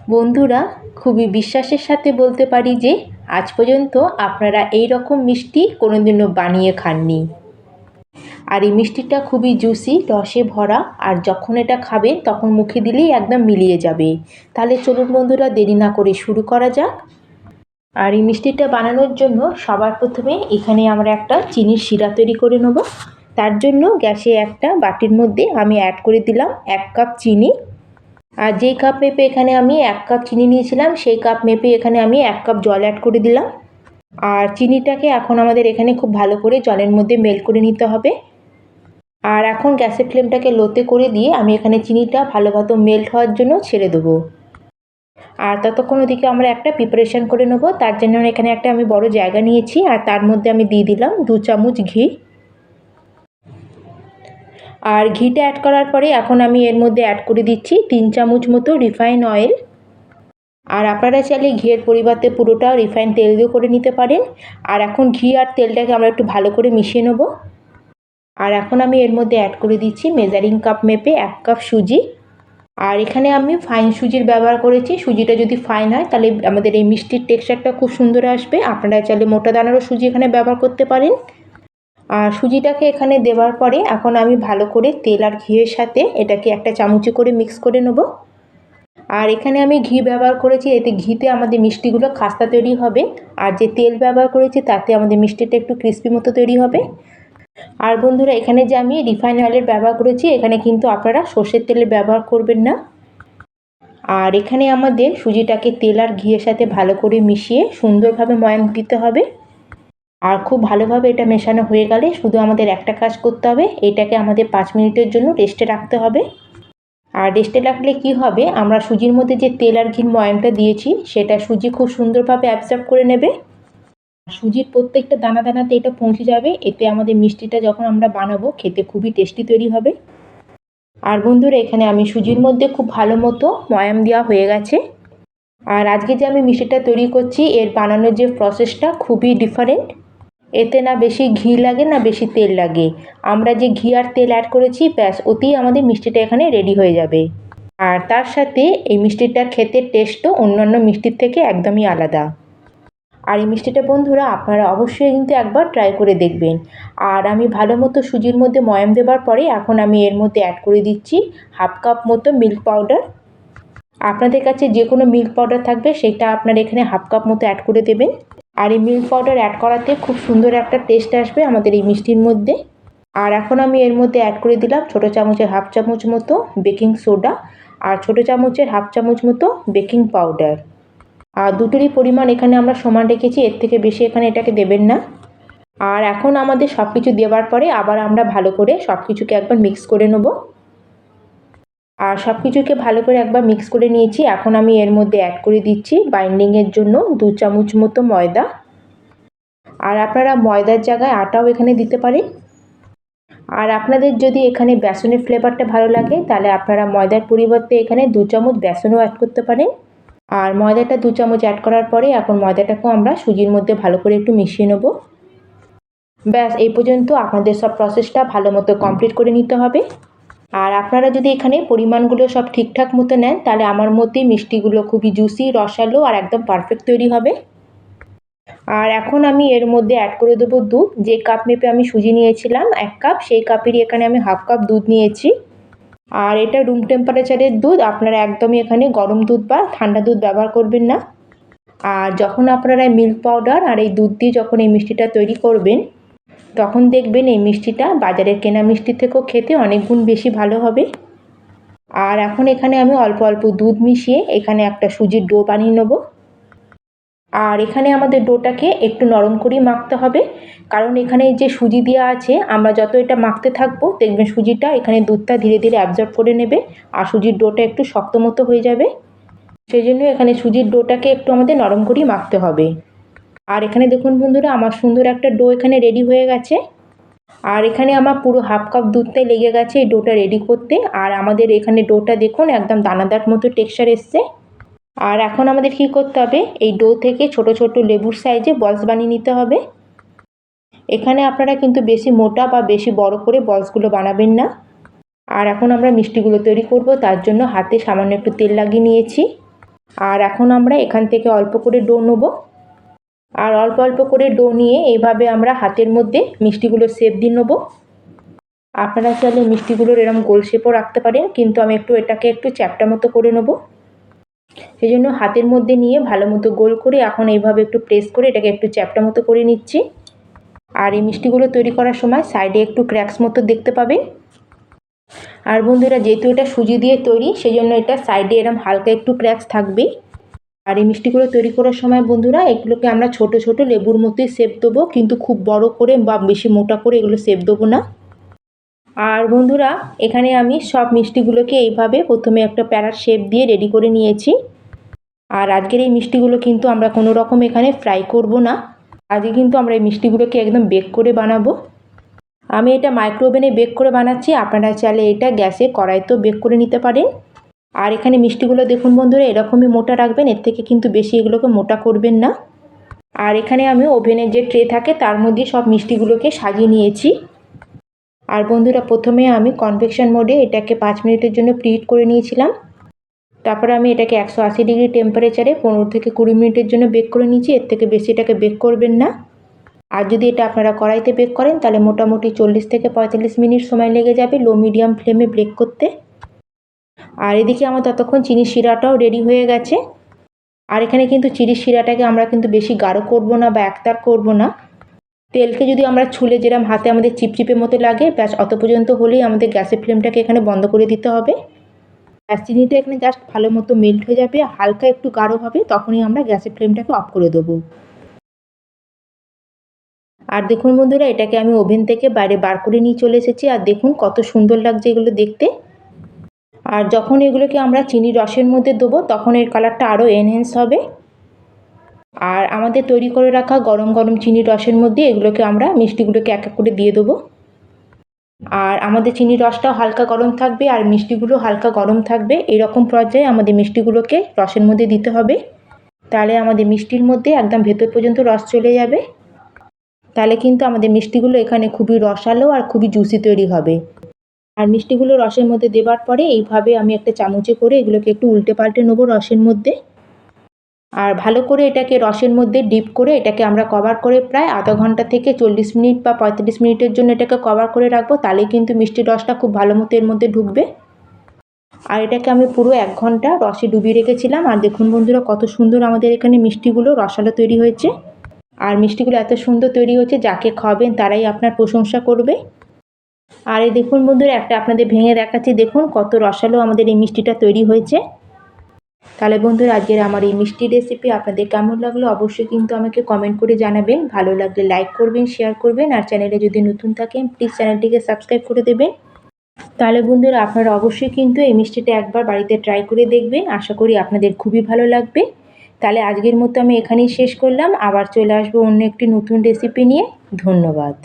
বন্ধুরা, খুবই বিশ্বাসের সাথে বলতে পারি যে আজ পর্যন্ত আপনারা এই রকম মিষ্টি কোনোদিনও বানিয়ে খাননি। আর এই মিষ্টিটা খুবই জুসি, রসে ভরা, আর যখন এটা খাবেন তখন মুখে দিলেই একদম মিলিয়ে যাবে। তাহলে চলুন বন্ধুরা, দেরি না করে শুরু করা যাক। আর এই মিষ্টিটা বানানোর জন্য সবার প্রথমে এখানে আমরা একটা চিনির শিরা তৈরি করে নেব। তার জন্য গ্যাসে একটা বাটির মধ্যে আমি অ্যাড করে দিলাম 1 কাপ চিনি। আর যেই কাপ মেপে এখানে আমি 1 কাপ চিনি নিয়েছিলাম, সেই কাপ মেপে এখানে আমি 1 কাপ জল অ্যাড করে দিলাম। আর চিনিটাকে এখন আমাদের এখানে খুব ভালো করে জলের মধ্যে মেল্ট করে নিতে হবে। আর এখন গ্যাসের ফ্লেমটাকে লোতে করে দিয়ে আমি এখানে চিনিটা ভালোমতো মেল্ট হওয়ার জন্য ছেড়ে দেবো। আর ততক্ষণ ওদিকে আমরা একটা প্রিপারেশান করে নেবো। তার জন্য এখানে একটা আমি বড় জায়গা নিয়েছি, আর তার মধ্যে আমি দিয়ে দিলাম 2 চামচ ঘি। আর ঘিটা অ্যাড করার পরে এখন আমি এর মধ্যে অ্যাড করে দিচ্ছি 3 চামচ মতো রিফাইন অয়েল। আর আপনারা চাইলে ঘিয়ের পরিবর্তে পুরোটা রিফাইন তেল দিয়েও করে নিতে পারেন। আর এখন ঘি আর তেলটাকে আমরা একটু ভালো করে মিশিয়ে নেব। আর এখন আমি এর মধ্যে অ্যাড করে দিচ্ছি মেজারিং কাপ মেপে 1 কাপ সুজি। আর এখানে আমি ফাইন সুজির ব্যবহার করেছি। সুজিটা যদি ফাইন হয় তাহলে আমাদের এই মিষ্টির টেক্সচারটা খুব সুন্দর আসবে। আপনারা চাইলে মোটা দানারও সুজি এখানে ব্যবহার করতে পারেন। আর সুজিটাকে এখানে দেওয়ার পরে এখন আমি ভালো করে তেল আর ঘিয়ের সাথে এটাকে একটা চামচে করে মিক্স করে নেব। আর এখানে আমি ঘি ব্যবহার করেছি, এতে ঘিতে আমাদের মিষ্টিগুলো খাস্তা তৈরি হবে। আর যে তেল ব্যবহার করেছি তাতে আমাদের মিষ্টিটা একটু ক্রিস্পি মতো তৈরি হবে। আর বন্ধুরা, এখানে যে আমি রিফাইন অয়েলের ব্যবহার করেছি, এখানে কিন্তু আপনারা সর্ষের তেলের ব্যবহার করবেন না। আর এখানে আমাদের সুজিটাকে তেল আর ঘিয়ের সাথে ভালো করে মিশিয়ে সুন্দরভাবে ময়ান দিতে হবে। আর খুব ভালোভাবে এটা মেশানো হয়ে গেলে শুধু আমাদের একটা কাজ করতে হবে, এটাকে আমাদের 5 মিনিটের জন্য রেস্টে রাখতে হবে। আর রেস্টে রাখলে কি হবে, আমরা সুজির মধ্যে যে তেল আর ঘির ময়ানটা দিয়েছি সেটা সুজি খুব সুন্দরভাবে অ্যাবজর্ব করে নেবে। সুজির প্রত্যেকটা দানা দানাতে এটা পৌঁছে যাবে, এতে আমাদের মিষ্টিটা যখন আমরা বানাবো খেতে খুবই টেস্টি তৈরি হবে। আর বন্ধুরা, এখানে আমি সুজির মধ্যে খুব ভালো মতো ময়াম দেওয়া হয়ে গেছে। আর আজকে যে আমি মিষ্টিটা তৈরি করছি, এর বানানোর যে প্রসেসটা খুবই ডিফারেন্ট। এতে না বেশি ঘি লাগে না বেশি তেল লাগে। আমরা যে ঘি আর তেল অ্যাড করেছি ব্যাস, ওতেই আমাদের মিষ্টিটা এখানে রেডি হয়ে যাবে। আর তার সাথে এই মিষ্টিটার খেতে টেস্টও অন্যান্য মিষ্টির থেকে একদমই আলাদা। আর এই মিষ্টিটা বন্ধুরা আপনারা অবশ্যই কিন্তু একবার ট্রাই করে দেখবেন। আর আমি ভালো মতো সুজির মধ্যে ময়াম দেওয়ার পরে এখন আমি এর মধ্যে অ্যাড করে দিচ্ছি 1/2 কাপ মতো মিল্ক পাউডার। আপনাদের কাছে যে কোনো মিল্ক পাউডার থাকবে সেটা আপনারা এখানে 1/2 কাপ মতো অ্যাড করে দেবেন। আর এই মিল্ক পাউডার অ্যাড করাতে খুব সুন্দর একটা টেস্ট আসবে আমাদের এই মিষ্টির মধ্যে। আর এখন আমি এর মধ্যে অ্যাড করে দিলাম ছোটো চামচের 1/2 চামচ মতো বেকিং সোডা, আর ছোটো চামচের 1/2 চামচ মতো বেকিং পাউডার। আর দুটোরই পরিমাণ এখানে আমরা সমান রেখেছি, এর থেকে বেশি এখানে এটাকে দেবেন না। আর এখন আমাদের সব কিছু দেওয়ার পরে আবার আমরা ভালো করে সব কিছুকে একবার মিক্স করে নেব। আর সব কিছুকে ভালো করে একবার মিক্স করে নিয়েছি। এখন আমি এর মধ্যে অ্যাড করে দিচ্ছি বাইন্ডিংয়ের জন্য 2 চামচ মতো ময়দা। আর আপনারা ময়দার জায়গায় আটাও এখানে দিতে পারেন। আর আপনাদের যদি এখানে বেসনের ফ্লেভারটা ভালো লাগে তাহলে আপনারা ময়দার পরিবর্তে এখানে 2 চামচ বেসনও অ্যাড করতে পারেন। আর ময়দাটা 2 চামচ অ্যাড করার পরে এখন ময়দাটাকেও আমরা সুজির মধ্যে ভালো করে একটু মিশিয়ে নেব। ব্যাস, এই পর্যন্ত আপনাদের সব প্রসেসটা ভালো মতো কমপ্লিট করে নিতে হবে। আর আপনারা যদি এখানে পরিমাণগুলো সব ঠিকঠাক মতো নেন তাহলে আমার মতে মিষ্টিগুলো খুবই জুসি, রসালো আর একদম পারফেক্ট তৈরি হবে। আর এখন আমি এর মধ্যে অ্যাড করে দেবো দুধ। যে কাপ মেপে আমি সুজি নিয়েছিলাম 1 কাপ, সেই কাপেরই এখানে আমি 1/2 কাপ দুধ নিয়েছি। আর এটা রুম টেম্পারেচারের দুধ, আপনারা একদমই এখানে গরম দুধ বা ঠান্ডা দুধ ব্যবহার করবেন না। আর যখন আপনারা মিল্ক পাউডার আর এই দুধ দিয়ে যখন এই মিষ্টিটা তৈরি করবেন তখন দেখবেন এই মিষ্টিটা বাজারের কেনা মিষ্টির থেকেও খেতে অনেক গুণ বেশি ভালো হবে। আর এখন এখানে আমি অল্প অল্প দুধ মিশিয়ে এখানে একটা সুজির ডো বানিয়ে নেব। আর এখানে আমাদের ডোটাকে একটু নরম করেই মাখতে হবে, কারণ এখানে যে সুজি দেওয়া আছে আমরা যত এটা মাখতে থাকবো দেখবেন সুজিটা এখানে দুধটা ধীরে ধীরে অ্যাবজর্ব করে নেবে আর সুজির ডোটা একটু শক্ত মতো হয়ে যাবে। সেই জন্য এখানে সুজির ডোটাকে একটু আমাদের নরম করেই মাখতে হবে। আর এখানে দেখুন বন্ধুরা, আমার সুন্দর একটা ডো এখানে রেডি হয়ে গেছে। আর এখানে আমার পুরো 1/2 কাপ দুধটাই লেগে গেছে এই ডোটা রেডি করতে। আর আমাদের এখানে ডোটা দেখুন একদম দানাদার মতো টেক্সচার এসছে। আর এখন আমাদের কী করতে হবে, এই ডো থেকে ছোট ছোট লেবুর সাইজে বলস বানিয়ে নিতে হবে। এখানে আপনারা কিন্তু বেশি মোটা বা বেশি বড় করে বলসগুলো বানাবেন না। আর এখন আমরা মিষ্টিগুলো তৈরি করব, তার জন্য হাতে সামান্য একটু তেল লাগিয়ে নিয়েছি। আর এখন আমরা এখান থেকে অল্প করে ডো নেব। আর অল্প অল্প করে ডো নিয়ে এইভাবে আমরা হাতের মধ্যে মিষ্টিগুলো শেপ দিয়ে নেব। আপনারা চাইলে মিষ্টিগুলোর এরকম গোল শেপও রাখতে পারেন, কিন্তু আমি এটাকে একটু চ্যাপ্টা মতো করে নেব। সেই জন্য হাতের মধ্যে নিয়ে ভালো মতো গোল করে এখন এইভাবে একটু প্রেস করে এটাকে একটু চ্যাপ্টা মতো করে নিচ্ছি। আর এই মিষ্টিগুলো তৈরি করার সময় সাইডে একটু ক্র্যাকস মতো দেখতে পাবেন। আর বন্ধুরা, যেহেতু এটা সুজি দিয়ে তৈরি, সেই জন্য এটা সাইডে এরকম হালকা একটু ক্র্যাকস থাকবেই। আর এই মিষ্টিগুলো তৈরি করার সময় বন্ধুরা, এগুলোকে আমরা ছোট ছোট লেবুর মতোই শেপ দেবো, কিন্তু খুব বড় করে বা বেশি মোটা করে এগুলো শেপ দেবো না। আর বন্ধুরা, এখানে আমি সব মিষ্টিগুলোকে এইভাবে প্রথমে একটা প্যারার শেপ দিয়ে রেডি করে নিয়েছি। আর আজকের এই মিষ্টিগুলো কিন্তু আমরা কোনো রকম এখানে ফ্রাই করব না। আজকে কিন্তু আমরা এই মিষ্টিগুলোকে একদম বেক করে বানাবো। আমি এটা মাইক্রোওভেনে বেক করে বানাচ্ছি, আপনারা চাইলে এটা গ্যাসে কড়াইতেও বেক করে নিতে পারেন। আর এখানে মিষ্টিগুলো দেখুন বন্ধুরা, এরকমই মোটা রাখবেন, এর থেকে কিন্তু বেশি এগুলোকে মোটা করবেন না। আর এখানে আমি ওভেনের যে ট্রে থাকে তার মধ্যে সব মিষ্টিগুলোকে সাজিয়ে নিয়েছি। আর বন্ধুরা, প্রথমে আমি কনভেকশন মোডে এটাকে 5 মিনিটের জন্য প্রিহিট করে নিয়েছিলাম। তারপরে আমি এটাকে 180 ডিগ্রি টেম্পারেচারে 15 থেকে 20 মিনিটের জন্য বেক করে নিয়েছি। এর থেকে বেশি এটাকে বেক করবেন না। আর যদি এটা আপনারা কড়াইতে বেক করেন তাহলে মোটামুটি 40 থেকে 45 মিনিট সময় লেগে যাবে লো মিডিয়াম ফ্লেমে বেক করতে। আর এদিকে আমার ততক্ষণ চিনির শিরাটাও রেডি হয়ে গেছে। আর এখানে কিন্তু চিনির শিরাটাকে আমরা কিন্তু বেশি গাঢ় করব না বা একতার করব না। তেলকে যদি আমরা ছুলে যেরকম হাতে আমাদের চিপচিপে মতো লাগে, ব্যাস অত পর্যন্ত হলেই আমাদের গ্যাসের ফ্লেমটাকে এখানে বন্ধ করে দিতে হবে। আর চিনিটা এখানে জাস্ট ভালো মতো মেল্ট হয়ে যাবে, হালকা একটু গাঢ় হবে, তখনই আমরা গ্যাসের ফ্লেমটাকে অফ করে দেবো। আর দেখুন বন্ধুরা, এটাকে আমি ওভেন থেকে বাইরে বার করে নিয়ে চলে এসেছি। আর দেখুন কত সুন্দর লাগছে এগুলো দেখতে। আর যখন এগুলোকে আমরা চিনির রসের মধ্যে দেবো তখন এর কালারটা আরও এনহ্যান্স হবে। আর আমাদের তৈরি করে রাখা গরম গরম চিনির রসের মধ্যে এগুলোকে আমরা মিষ্টিগুলোকে এক এক করে দিয়ে দেবো। আর আমাদের চিনির রসটাও হালকা গরম থাকবে আর মিষ্টিগুলো হালকা গরম থাকবে, এরকম পর্যায়ে আমাদের মিষ্টিগুলোকে রসের মধ্যে দিতে হবে। তাহলে আমাদের মিষ্টির মধ্যে একদম ভেতর পর্যন্ত রস চলে যাবে। তাহলে কিন্তু আমাদের মিষ্টিগুলো এখানে খুবই রসালো আর খুবই জুসি তৈরি হবে। আর মিষ্টিগুলো রসের মধ্যে দেওয়ার পরে এইভাবে আমি একটা চামচে করে এগুলোকে একটু উল্টে পাল্টে নেবো রসের মধ্যে। আর ভালো করে এটাকে রসের মধ্যে ডিপ করে এটাকে আমরা কভার করে প্রায় আধা ঘন্টা থেকে 40 মিনিট বা 35 মিনিটের জন্য এটাকে কভার করে রাখবো। তাহলেই কিন্তু মিষ্টির রসটা খুব ভালো মতো এর মধ্যে ঢুকবে। আর এটাকে আমি পুরো 1 ঘন্টা রসে ডুবিয়ে রেখেছিলাম। আর দেখুন বন্ধুরা, কত সুন্দর আমাদের এখানে মিষ্টিগুলো রসালো তৈরি হয়েছে। আর মিষ্টিগুলো এত সুন্দর তৈরি হয়েছে, যাকে খাওয়াবেন তারাই আপনার প্রশংসা করবে। আর এই দেখুন বন্ধুরা, একটা আপনাদের ভেঙে দেখাচ্ছি, দেখুন কত রসালো আমাদের এই মিষ্টিটা তৈরি হয়েছে। তাহলে বন্ধুরা, আজকের আমার এই মিষ্টি রেসিপি আপনাদের কেমন লাগলো অবশ্যই কিন্তু আমাকে কমেন্ট করে জানাবেন। ভালো লাগলে লাইক করবেন, শেয়ার করবেন, আর চ্যানেলে যদি নতুন থাকেন প্লিজ চ্যানেলটিকে সাবস্ক্রাইব করে দেবেন। তাহলে বন্ধুরা, আপনারা অবশ্যই কিন্তু এই মিষ্টিটা একবার বাড়িতে ট্রাই করে দেখবেন, আশা করি আপনাদের খুবই ভালো লাগবে। তাহলে আজকের মতো আমি এখানেই শেষ করলাম, আবার চলে আসবো অন্য একটি নতুন রেসিপি নিয়ে। ধন্যবাদ।